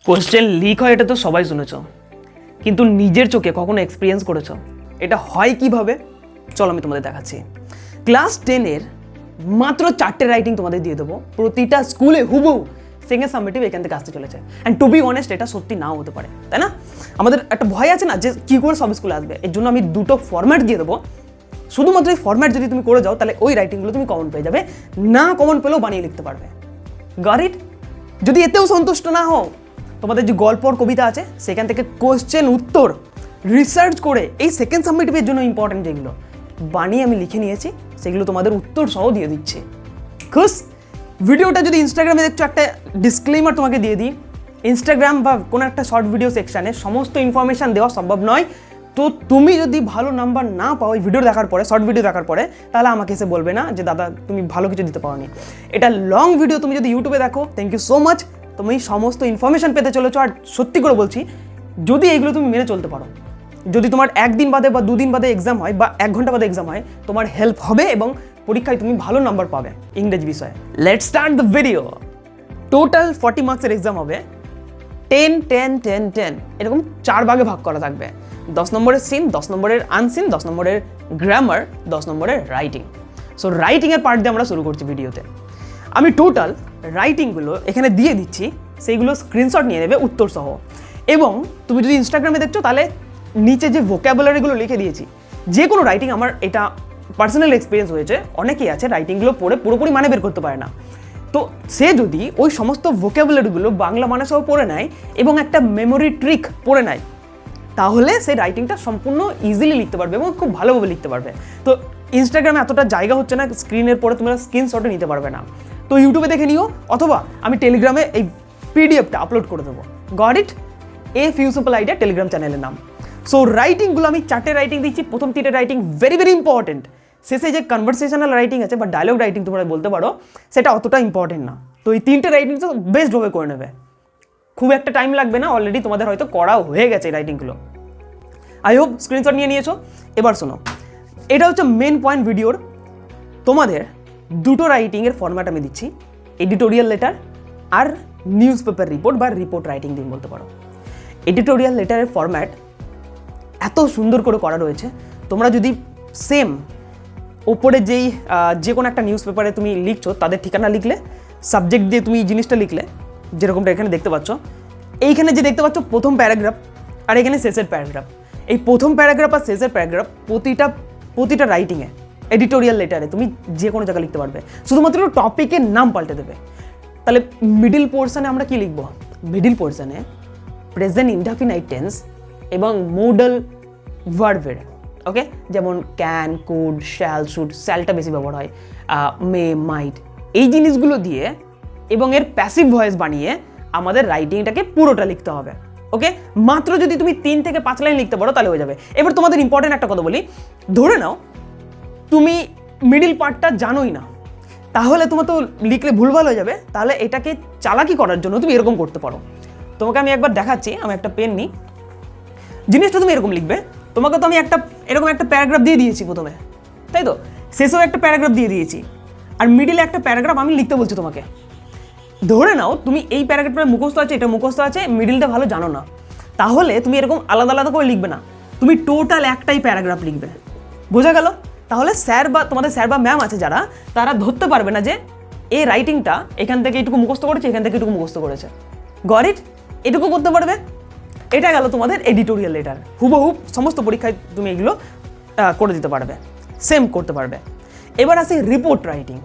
Question leak হয় এটা তো সবাই শুনেছ, কিন্তু নিজের চোখে কখনো এক্সপিরিয়েন্স করেছো এটা হয় কিভাবে? চলো আমি তোমাদের দেখাচ্ছি। ক্লাস 10-এর মাত্র 4টে রাইটিং তোমাদের দিয়ে দেবো, প্রতিটা স্কুলে হুবহু সেকেন্ড সাবমিটিভ এখান থেকে আসতে চলেছে। অ্যান্ড টু বি অনেস্ট এটা সত্যি নাও হতে পারে, তাই না? আমাদের একটা ভয় আছে না যে কী করে সব স্কুলে আসবে, এর জন্য আমি দুটো ফরম্যাট দিয়ে দেবো। শুধুমাত্র এই ফরম্যাট যদি তুমি করে যাও তাহলে ওই রাইটিংগুলো তুমি কমন পেয়ে যাবে, না কমন পেলেও বানিয়ে লিখতে পারবে। Got it? যদি এতেও সন্তুষ্ট না হও, তোমাদের যে গল্প আর কবিতা আছে সেখান থেকে কোশ্চেন উত্তর রিসার্চ করে এই সেকেন্ড সাবমিটিভের জন্য ইম্পর্টেন্ট যেগুলো বানিয়ে আমি লিখে নিয়েছি সেগুলো তোমাদের উত্তর সহ দিয়ে দিচ্ছি। খুশ? ভিডিওটা যদি ইনস্টাগ্রামে দেখছো একটা ডিসক্লেমার তোমাকে দিয়ে দিই, ইনস্টাগ্রাম বা কোনো একটা শর্ট ভিডিও সেকশানে সমস্ত ইনফরমেশান দেওয়া সম্ভব নয়। তো তুমি যদি ভালো নাম্বার না পাও এই ভিডিও দেখার পরে, শর্ট ভিডিও দেখার পরে, তাহলে আমাকে এসে বলবে না যে দাদা তুমি ভালো কিছু দিতে পারোনি। এটা লং ভিডিও তুমি যদি ইউটিউবে দেখো, থ্যাংক ইউ সো মাচ, তুমি সমস্ত ইনফরমেশান পেতে চলেছো। আর সত্যি করে বলছি, যদি এইগুলো তুমি মেনে চলতে পারো, যদি তোমার একদিন বাদে বা দুদিন বাদে এক্সাম হয় বা 1 ঘন্টা বাদে এক্সাম হয়, তোমার হেল্প হবে এবং পরীক্ষায় তুমি ভালো নাম্বার পাবে ইংরেজি বিষয়ে। Let's start the video. Total 40 মার্কসের এক্সাম হবে। 10, 10, 10, 10 এরকম 4 ভাগে ভাগ করা থাকবে। 10 নম্বরের সিন, 10 নম্বরের আনসিন, 10 নম্বরের গ্রামার, 10 নম্বরের রাইটিং। সো রাইটিংয়ের পার্ট দিয়ে আমরা শুরু করছি ভিডিওতে। আমি টোটাল রাইটিংগুলো এখানে দিয়ে দিচ্ছি, সেইগুলো স্ক্রিনশট নিয়ে নেবে উত্তর সহ। এবং তুমি যদি ইনস্টাগ্রামে দেখছো তাহলে নিচে যে ভোক্যাবুলারিগুলো লিখে দিয়েছি, যে কোনো রাইটিং, আমার এটা পার্সোনাল এক্সপিরিয়েন্স হয়েছে, অনেকেই আছে রাইটিংগুলো পড়ে পুরোপুরি মানে বের করতে পারে না। তো সে যদি ওই সমস্ত ভোক্যাবুলারিগুলো বাংলা মানে সহ পড়ে নেয় এবং একটা মেমোরি ট্রিক পড়ে নেয়, তাহলে সেই রাইটিংটা সম্পূর্ণ ইজিলি লিখতে পারবে এবং খুব ভালোভাবে লিখতে পারবে। তো ইনস্টাগ্রামে এতটা জায়গা হচ্ছে না, স্ক্রিনের পরে তোমরা স্ক্রিনশটে নিতে পারবে না, তো ইউটিউবে দেখে নিও, অথবা আমি টেলিগ্রামে এই পিডিএফটা আপলোড করে দেবো। Got it? A few simple idea Telegram চ্যানেলের নাম। সো রাইটিংগুলো আমি 4টে রাইটিং দিচ্ছি। প্রথম 3টে রাইটিং ভেরি ভেরি ইম্পর্টেন্ট। শেষে যে কনভারসেশনাল রাইটিং আছে বা ডায়লগ রাইটিং তোমরা বলতে পারো, সেটা অতটা ইম্পর্টেন্ট না। তো এই 3টে রাইটিং তো বেস্টভাবে করে নেবে, খুব একটা টাইম লাগবে না, অলরেডি তোমাদের হয়তো করাও হয়ে গেছে এই রাইটিংগুলো। আই হোপ স্ক্রিনশট নিয়ে নিয়েছো। এবার শোনো, এটা হচ্ছে মেন পয়েন্ট ভিডিওর। তোমাদের দুটো রাইটিংয়ের ফরম্যাট আমি দিচ্ছি, এডিটোরিয়াল লেটার আর নিউজ পেপার রিপোর্ট বা রিপোর্ট রাইটিং দিন বলতে পারো। এডিটোরিয়াল লেটারের ফরম্যাট এত সুন্দর করে করা রয়েছে, তোমরা যদি সেম ওপরে যে কোনো একটা নিউজ পেপারে তুমি লিখছো তাদের ঠিকানা লিখলে, সাবজেক্ট দিয়ে তুমি জিনিসটা লিখলে, যেরকমটা এখানে দেখতে পাচ্ছ, এইখানে যে দেখতে পাচ্ছ প্রথম প্যারাগ্রাফ আর এখানে শেষের প্যারাগ্রাফ, এই প্রথম প্যারাগ্রাফ আর শেষের প্যারাগ্রাফ প্রতিটা রাইটিংয়ে এডিটোরিয়াল লেটারে তুমি যে কোনো জায়গায় লিখতে পারবে, শুধুমাত্র টপিকের নাম পাল্টে দেবে। তাহলে মিডিল পোর্শনে আমরা কি লিখবো? মিডিল পোর্শনে প্রেজেন্ট ইনডেফিনাইট টেন্স এবং মোডাল ভার্বের, ওকে, যেমন ক্যান, কুড, শ্যাল, শুড, শ্যালটা বেশি ব্যবহার হয়, মে, মাইট, এই জিনিসগুলো দিয়ে এবং এর প্যাসিভ ভয়েস বানিয়ে আমাদের রাইটিংটাকে পুরোটা লিখতে হবে। ওকে, মাত্র যদি তুমি 3 থেকে 5 লাইন লিখতে পারো তাহলে হয়ে যাবে। এবার তোমাদের ইম্পর্টেন্ট একটা কথা বলি, ধরে নাও তুমি মিডিল পার্টটা জানোই না, তাহলে তোমার তো লিখলে ভুলভাল হয়ে যাবে। তাহলে এটাকে চালাকি করার জন্য তুমি এরকম করতে পারো। তোমাকে আমি একবার দেখাচ্ছি, আমি একটা পেন নিই, জিনিসটা তুমি এরকম লিখবে। তোমাকে তো আমি এরকম একটা প্যারাগ্রাফ দিয়ে দিয়েছি প্রথমে, তাই তো? শেষেও একটা প্যারাগ্রাফ দিয়ে দিয়েছি, আর মিডিলে একটা প্যারাগ্রাফ আমি লিখতে বলছি তোমাকে। ধরে নাও তুমি এই প্যারাগ্রাফটা মুখস্থ আছে, এটা মুখস্থ আছে, মিডিলটা ভালো জানো না, তাহলে তুমি এরকম আলাদা আলাদা করে লিখবে না, তুমি টোটাল একটাই প্যারাগ্রাফ লিখবে। বোঝা গেল? তাহলে তোমাদের স্যার বা ম্যাম আছে যারা, তারা ধরতে পারবে না যে এই রাইটিংটা এখান থেকে এটুকু মুখস্থ করেছে, এখান থেকে এটুকু মুখস্থ করেছে। Got it? এটুকু করতে পারবে। এটা গেল তোমাদের এডিটোরিয়াল লেটার। হুবহু সমস্ত পরীক্ষায় তুমি এগুলো করে দিতে পারবে, সেম করতে পারবে। এবার আসি report writing.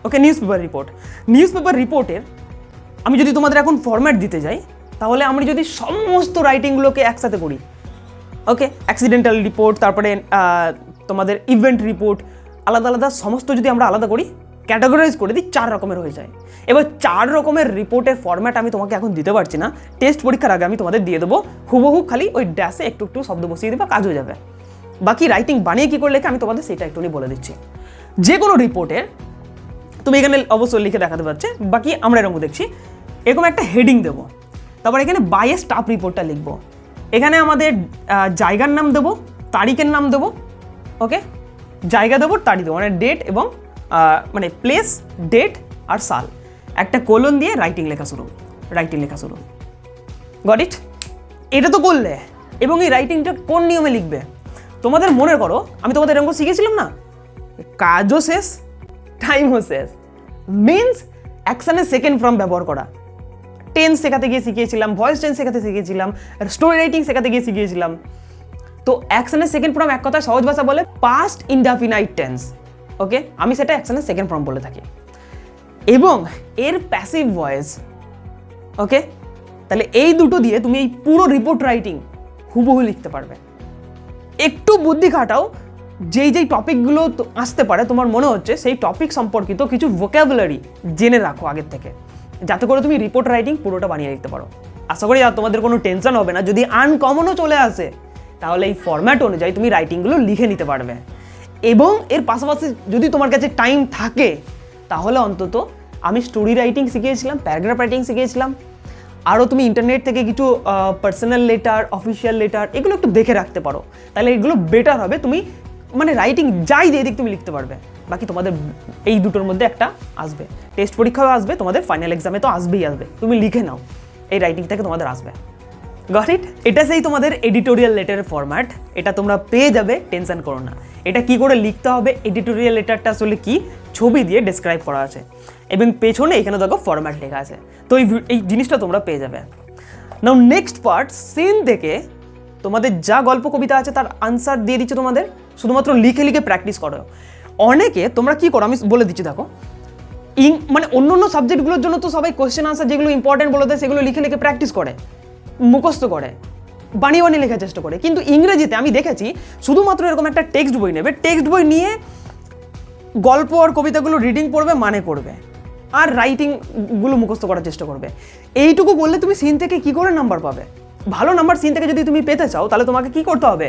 Okay, newspaper report. Newspaper রিপোর্টের আমি যদি তোমাদের এখন ফরম্যাট দিতে যাই, তাহলে আমি যদি সমস্ত রাইটিংগুলোকে একসাথে করি, ওকে, অ্যাক্সিডেন্টাল রিপোর্ট, তারপরে তোমাদের ইভেন্ট রিপোর্ট, আলাদা আলাদা সমস্ত যদি আমরা আলাদা করি, ক্যাটাগরাইজ করে দিই, 4 রকমের হয়ে যায়। এবার 4 রকমের রিপোর্টের ফরম্যাট আমি তোমাকে এখন দিতে পারছি না, টেস্ট পরীক্ষার আগে আমি তোমাদের দিয়ে দেবো। হুবহু খালি ওই ড্যাশে একটু একটু শব্দ বসিয়ে দেবে, কাজ হয়ে যাবে। বাকি রাইটিং বানিয়ে কী করে লেখে আমি তোমাদের সেটা একটুখানি বলে দিচ্ছি। যে কোনো রিপোর্টের তুমি এখানে অবশ্যই লিখে দেখাতে পারছে, বাকি আমরা এরকম দেখছি, এরকম একটা হেডিং দেবো, তারপর এখানে বাই এ স্টাফ রিপোর্টটা লিখবো। এখানে আমাদের জায়গার নাম দেবো, তারিখের নাম দেবো, ওকে, জায়গা দেবো, তারিখ দেবো, মানে ডেট এবং মানে প্লেস, ডেট আর সাল, একটা কোলন দিয়ে রাইটিং লেখা শুরু। Got it? এটা তো করলে, এবং এই রাইটিংটা কোন নিয়মে লিখবে? তোমাদের মনে করো আমি তোমাদের এরকম শিখেছিলাম না, কাজও শেষ টাইমও শেষ, মিনস অ্যাকশনের সেকেন্ড ফর্ম ব্যবহার করা। টেন্স শেখাতে গিয়ে শিখিয়েছিলাম, ভয়েস টেন্স শেখাতে শিখিয়েছিলাম, স্টোরি রাইটিং শেখাতে গিয়ে শিখিয়েছিলাম। তো অ্যাকশনের সেকেন্ড ফর্ম এক কথা সহজ ভাষা বলে পাস্ট ইনডেফিনাইট টেন্স। ওকে, আমি সেটা অ্যাকশনের সেকেন্ড ফর্ম বলে থাকি, এবং এর প্যাসিভ ভয়েস। ওকে, তাহলে এই দুটো দিয়ে তুমি এই পুরো রিপোর্ট রাইটিং হুবহু লিখতে পারবে। একটু বুদ্ধি খাটাও, যেই টপিকগুলো আসতে পারে তোমার মনে হচ্ছে সেই টপিক সম্পর্কিত কিছু ভোকাবুলারি জেনে রাখো আগের থেকে, যাতে করে তুমি রিপোর্ট রাইটিং পুরোটা বানিয়ে লিখতে পারো। আশা করি আর তোমাদের কোনো টেনশন হবে না। যদি আনকমনও চলে আসে তাহলে এই ফরম্যাট অনুযায়ী তুমি রাইটিংগুলো লিখে নিতে পারবে। এবং এর পাশাপাশি যদি তোমার কাছে টাইম থাকে তাহলে অন্তত আমি স্টোরি রাইটিং শিখিয়েছিলাম, প্যারাগ্রাফ রাইটিং শিখিয়েছিলাম, আরও তুমি ইন্টারনেট থেকে কিছু পার্সোনাল লেটার, অফিসিয়াল লেটার এগুলো একটু দেখে রাখতে পারো, তাহলে এগুলো বেটার হবে। তুমি মানে রাইটিং যাই দিয়ে দিক তুমি লিখতে পারবে। বাকি তোমাদের এই দুটোর মধ্যে একটা আসবে, টেস্ট পরীক্ষাও আসবে, তোমাদের ফাইনাল এক্সামে তো আসবেই আসবে। তুমি লিখে নাও, এই রাইটিং থেকে তোমাদের আসবে। Got it? এটা সেই তোমাদের এডিটোরিয়াল লেটারের ফরম্যাট, এটা তোমরা পেয়ে যাবে, টেনশন করো না। এটা কি করে লিখতে হবে, এডিটোরিয়াল লেটারটা আসলে কি, ছবি দিয়ে ডেসক্রাইব করা আছে, এবং পেছনে এখানে দেখো ফরম্যাট লেখা আছে। তো এই জিনিসটা তোমরা পেয়ে যাবে। নাও নেক্সট পার্ট, সিন থেকে তোমাদের যা গল্প কবিতা আছে তার আনসার দিয়ে দিচ্ছে তোমাদের, শুধুমাত্র লিখে লিখে প্র্যাকটিস করো। অনেকে তোমরা কি করো আমি বলে দিচ্ছি, দেখো মানে অন্য অন্য সাবজেক্টগুলোর জন্য তো সবাই কোয়েশ্চেন আনসার যেগুলো ইম্পর্টেন্ট বলে দেয় সেগুলো লিখে লিখে প্র্যাকটিস করে, মুখস্থ করে, বানিয়ে বানিয়ে লেখার চেষ্টা করে। কিন্তু ইংরেজিতে আমি দেখেছি শুধুমাত্র এরকম একটা টেক্সট বই নেবে, টেক্সট বই নিয়ে গল্প আর কবিতাগুলো রিডিং পড়বে, মানে করবে, আর রাইটিংগুলো মুখস্থ করার চেষ্টা করবে। এইটুকু বললে তুমি সিন থেকে কি করে নাম্বার পাবে? ভালো নাম্বার সিন থেকে যদি তুমি পেতে চাও তাহলে তোমাকে কি করতে হবে,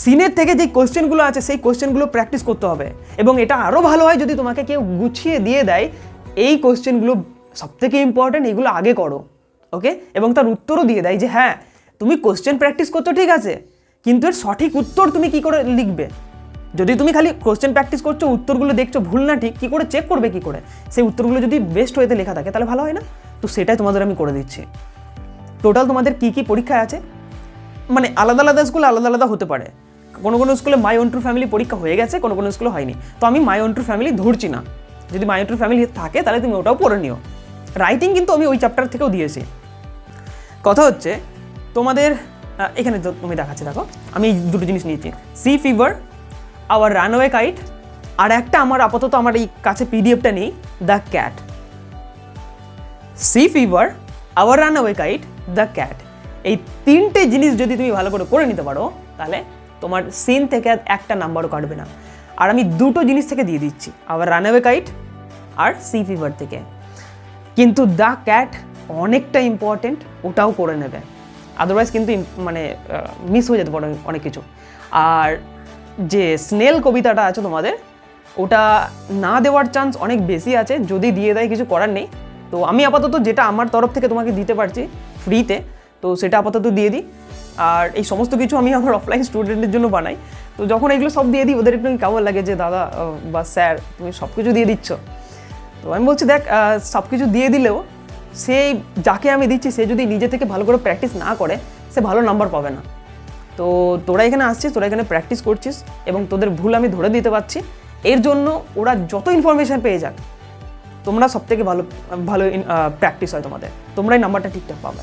সিনের থেকে যে কোয়েশ্চেনগুলো আছে সেই কোয়েশ্চেনগুলো প্র্যাকটিস করতে হবে। এবং এটা আরও ভালো হয় যদি তোমাকে কেউ গুছিয়ে দিয়ে দেয়, এই কোয়েশ্চেনগুলো সবথেকে ইম্পর্টেন্ট, এগুলো আগে করো। ওকে, এবং তার উত্তরও দিয়ে দেয় যে হ্যাঁ তুমি কোয়েশ্চেন প্র্যাকটিস করতে ঠিক আছে, কিন্তু এর সঠিক উত্তর তুমি কি করে লিখবে? যদি তুমি খালি কোয়েশ্চেন প্র্যাকটিস করছো, উত্তরগুলো দেখছো ভুল না ঠিক, কী করে চেক করবে? কী করে সেই উত্তরগুলো যদি বেস্ট ওয়েতে লেখা থাকে তাহলে ভালো হয় না? তো সেটাই তোমাদের আমি করে দিচ্ছি। টোটাল তোমাদের কী কী পরীক্ষায় আছে, মানে আলাদা আলাদা স্কুলে আলাদা আলাদা হতে পারে। কোনো কোনো স্কুলে মাই ওন ট্রু ফ্যামিলি পরীক্ষা হয়ে গেছে, কোনো কোনো স্কুলে হয়নি। তো আমি মাই ওন ট্রু ফ্যামিলি ধরছি না, যদি মাই ওন ট্রু ফ্যামিলি থাকে তাহলে তুমি ওটাও পড়ে নিও। রাইটিং কিন্তু আমি ওই চ্যাপ্টার থেকেও দিয়েছি। কথা হচ্ছে তোমাদের এখানে তুমি দেখাচ্ছি, দেখো আমি দুটো জিনিস নিয়েছি, sea fever, our runaway kite, আর একটা আমার আপাতত আমার এই কাছে পিডিএফটা নেই, the cat. Sea fever, our runaway kite, the cat, এই তিনটে জিনিস যদি তুমি ভালো করে নিতে পারো তাহলে তোমার সিন থেকে একটা নাম্বারও কাটবে না। আর আমি দুটো জিনিস থেকে দিয়ে দিচ্ছি, আওয়ার রানওয়ে কাইট আর সি ফিভার থেকে। কিন্তু দ্য ক্যাট অনেকটা ইম্পর্টেন্ট, ওটাও করে নেবে, আদারওয়াইজ কিন্তু মানে মিস হয়ে যেতে পারে অনেক কিছু। আর যে স্নেল কবিতাটা আছে তোমাদের, ওটা না দেওয়ার চান্স অনেক বেশি আছে, যদি দিয়ে দেয় কিছু করার নেই। তো আমি আপাতত যেটা আমার তরফ থেকে তোমাকে দিতে পারছি ফ্রিতে, তো সেটা আপাতত দিয়ে দিই। আর এই সমস্ত কিছু আমি আমার অফলাইন স্টুডেন্টের জন্য বানাই, তো যখন এগুলো সব দিয়ে দিই ওদের একটু কেমন লাগে যে দাদা বা স্যার তুমি সব কিছু দিয়ে দিচ্ছ। তো আমি বলছি দেখ, সব কিছু দিয়ে দিলেও সেই যাকে আমি দিচ্ছি সে যদি নিজে থেকে ভালো করে প্র্যাকটিস না করে সে ভালো নাম্বার পাবে না। তো তোরা এখানে আসছিস, তোরা এখানে প্র্যাকটিস করছিস এবং তোদের ভুল আমি ধরে দিতে পারছি, এর জন্য ওরা যত ইনফরমেশান পেয়ে যাক তোমরা সবথেকে ভালো ভালো প্র্যাকটিস হয় তোমাদের, তোমরাই নাম্বারটা ঠিকঠাক পাবে।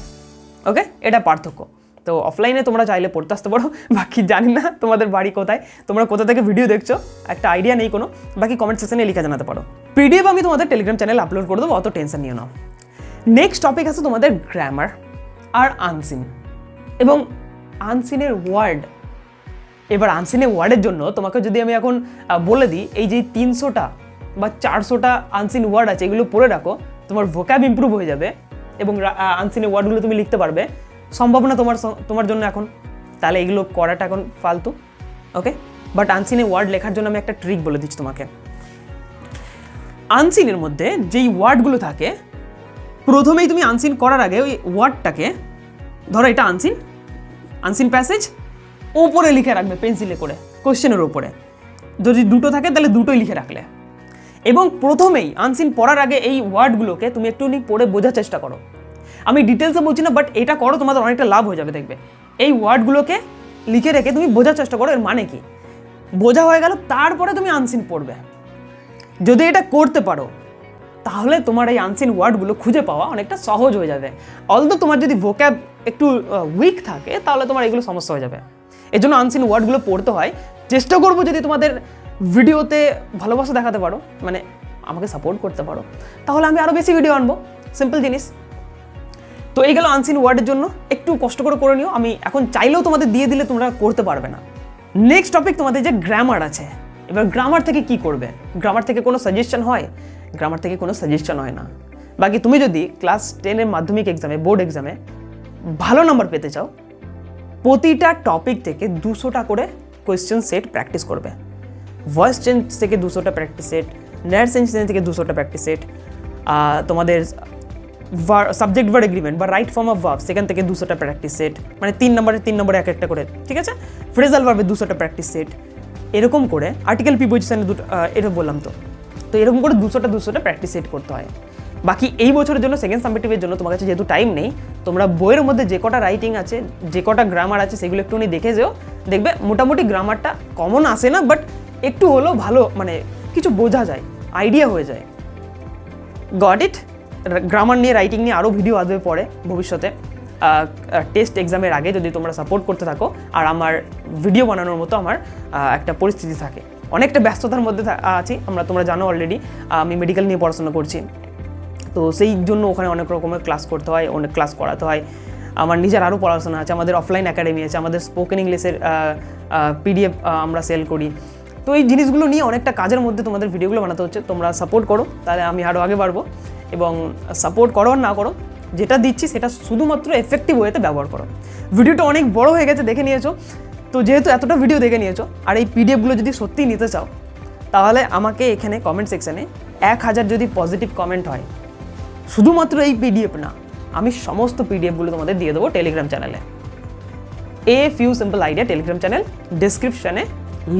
ওকে, এটা পার্থক্য। তো অফলাইনে তোমরা চাইলে পড়তে আসতে পারো, বাকি জানি না তোমাদের বাড়ি কোথায়, তোমরা কোথা থেকে ভিডিও দেখছো একটা আইডিয়া নেই কোনো, বাকি কমেন্ট সেকশনে লিখে জানাতে পারো। পিডিএফ আমি তোমাদের টেলিগ্রাম চ্যানেলে আপলোড করে দেবো, অত টেনশন নিও না। নেক্সট টপিক আছে তোমাদের গ্রামার আর আনসিন এবং আনসিনের ওয়ার্ড। এবার আনসিনের ওয়ার্ডের জন্য তোমাকে যদি আমি এখন বলে দিই এই যে 300টা বা 400টা আনসিন ওয়ার্ড আছে, এগুলো পড়ে রাখো, তোমার ভোক্যাব ইমপ্রুভ হয়ে যাবে এবং আনসিনের ওয়ার্ডগুলো তুমি লিখতে পারবে, সম্ভব না তোমার জন্য এখন, তাহলে এগুলো করাটা এখন ফালতু। ওকে, বাট আনসিনের ওয়ার্ড লেখার জন্য আমি একটা ট্রিক বলে দিচ্ছি তোমাকে। আনসিনের মধ্যে যেই ওয়ার্ডগুলো থাকে, প্রথমেই তুমি আনসিন করার আগে ওই ওয়ার্ডটাকে ধরো, এটা আনসিন প্যাসেজ ওপরে লিখে রাখবে পেন্সিলে করে, কোশ্চেনের ওপরে। যদি দুটো থাকে তাহলে দুটোই লিখে রাখলে, এবং প্রথমেই আনসিন পড়ার আগে এই ওয়ার্ডগুলোকে তুমি একটু পড়ে বোঝার চেষ্টা করো। আমি ডিটেলসে বলছি না, বাট এটা করো, তোমাদের অনেকটা লাভ হয়ে যাবে। দেখবে এই ওয়ার্ডগুলোকে লিখে রেখে তুমি বোঝার চেষ্টা করো এর মানে কি। বোঝা হয়ে গেল, তারপরে তুমি আনসিন পড়বে। যদি এটা করতে পারো তাহলে তোমার এই আনসিন ওয়ার্ডগুলো খুঁজে পাওয়া অনেকটা সহজ হয়ে যাবে। অলদো তোমার যদি ভোক্যাব একটু উইক থাকে তাহলে তোমার এগুলো সমস্যা হয়ে যাবে। এর জন্য আনসিন ওয়ার্ডগুলো পড়তে হয়। চেষ্টা করবো যদি তোমাদের ভিডিওতে ভালোবাসা দেখাতে পারো, মানে আমাকে সাপোর্ট করতে পারো, তাহলে আমি আরও বেশি ভিডিও আনবো। সিম্পল জিনিস। তো এই গেল আনসিন ওয়ার্ডের জন্য, একটু কষ্ট করে নিও। আমি এখন চাইলেও তোমাদের দিয়ে দিলে তোমরা করতে পারবে না। নেক্সট টপিক তোমাদের যে গ্রামার আছে। এবার গ্রামার থেকে কি করবে? গ্রামার থেকে কোনো সাজেশন হয়? গ্রামার থেকে কোনো সাজেশন হয় না। বাকি তুমি যদি ক্লাস 10-এর মাধ্যমিক এক্সামে, বোর্ড এক্সামে ভালো নাম্বার পেতে চাও, প্রতিটা টপিক থেকে 200টা করে কোয়েশ্চেন সেট প্র্যাকটিস করবে। ভয়েস চেঞ্জ থেকে 200টা প্র্যাকটিস সেট, ন্যার সেন্স থেকে 200টা প্র্যাকটিস সেট, তোমাদের সাবজেক্ট ভার্ব এগ্রিমেন্ট বা রাইট ফর্ম অফ ভার্ব সেখান থেকে 200টা প্র্যাকটিস সেট, মানে 3 নম্বরে এক একটা করে, ঠিক আছে? ফ্রেজাল ভার্বে 200টা প্র্যাকটিস সেট, এরকম করে আর্টিকেল প্রিপোজিশনে এটা বললাম। তো এরকম করে 200টা প্র্যাকটিস সেট করতে হয়। বাকি এই বছরের জন্য, সেকেন্ড সাবমিটিভের জন্য তোমার কাছে যেহেতু টাইম নেই, তোমরা বইয়ের মধ্যে যে কটা রাইটিং আছে, যে কটা গ্রামার আছে, সেগুলো একটুখানি দেখে যেও। দেখবে মোটামুটি গ্রামারটা কমন আসে না, বাট একটু হলেও ভালো, মানে কিছু বোঝা যায়, আইডিয়া হয়ে যায়। Got it? গ্রামার নিয়ে, রাইটিং নিয়ে আরও ভিডিও আসবে পরে ভবিষ্যতে, টেস্ট এক্সামের আগে, যদি তোমরা সাপোর্ট করতে থাকো আর আমার ভিডিও বানানোর মতো আমার একটা পরিস্থিতি থাকে। অনেকটা ব্যস্ততার মধ্যে আছি, তোমরা জানো অলরেডি আমি মেডিকেল নিয়ে পড়াশোনা করছি। তো সেই জন্য ওখানে অনেক রকমের ক্লাস করতে হয়, অনেক ক্লাস করাতে হয়। আমার নিজের আরও পড়াশোনা আছে, আমাদের অফলাইন একাডেমি আছে, আমাদের স্পোকেন ইংলিশের PDF আমরা সেল করি। তো এই জিনিসগুলো নিয়ে অনেকটা কাজের মধ্যে তোমাদের ভিডিওগুলো বানাতে হচ্ছে। তোমরা সাপোর্ট করো, তাহলে আমি আরও আগে বাড়বো। এবং সাপোর্ট করো আর না করো, যেটা দিচ্ছি সেটা শুধুমাত্র এফেক্টিভ ওয়েতে ব্যবহার করো। ভিডিওটা অনেক বড় হয়ে গেছে, দেখে নিয়েছো। তো যেহেতু এতটা ভিডিও দেখে নিয়েছো, আর এই PDFগুলো যদি সত্যিই নিতে চাও, তাহলে আমাকে এখানে কমেন্ট সেকশানে 1000 যদি পজিটিভ কমেন্ট হয়, শুধুমাত্র এই PDF না, আমি সমস্ত PDFগুলো তোমাদের দিয়ে দেবো টেলিগ্রাম চ্যানেলে। Few simple idea telegram channel, ডেসক্রিপশানে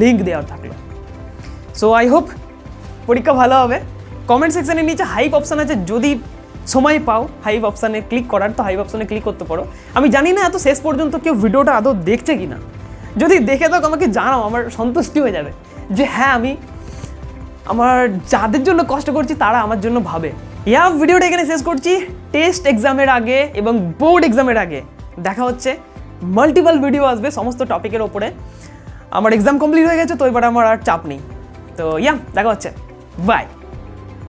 লিঙ্ক দেওয়া থাকলো। সো আই হোপ পরীক্ষা ভালো হবে। কমেন্ট সেকশানের নিচে হাইপ অপশান আছে, যদি সময় পাও হাইপ অপশানে ক্লিক করার, তো হাইপ অপশানে ক্লিক করতে পারো। আমি জানি না এত শেষ পর্যন্ত কেউ ভিডিওটা আদৌ দেখছে কি না। যদি দেখে থাকো আমাকে জানাও, আমার সন্তুষ্টি হয়ে যাবে যে হ্যাঁ, আমি আমার যাদের জন্য কষ্ট করছি তারা আমার জন্য ভাবে। ভিডিওটা এখানে শেষ করছি। টেস্ট এক্সামের আগে এবং বোর্ড এক্সামের আগে দেখা হচ্ছে। মাল্টিপল ভিডিও আসবে সমস্ত টপিকের ওপরে। আমার এক্সাম কমপ্লিট হয়ে গেছে, তো এবার আমার আর চাপ নেই। তো দেখা হচ্ছে। বাই।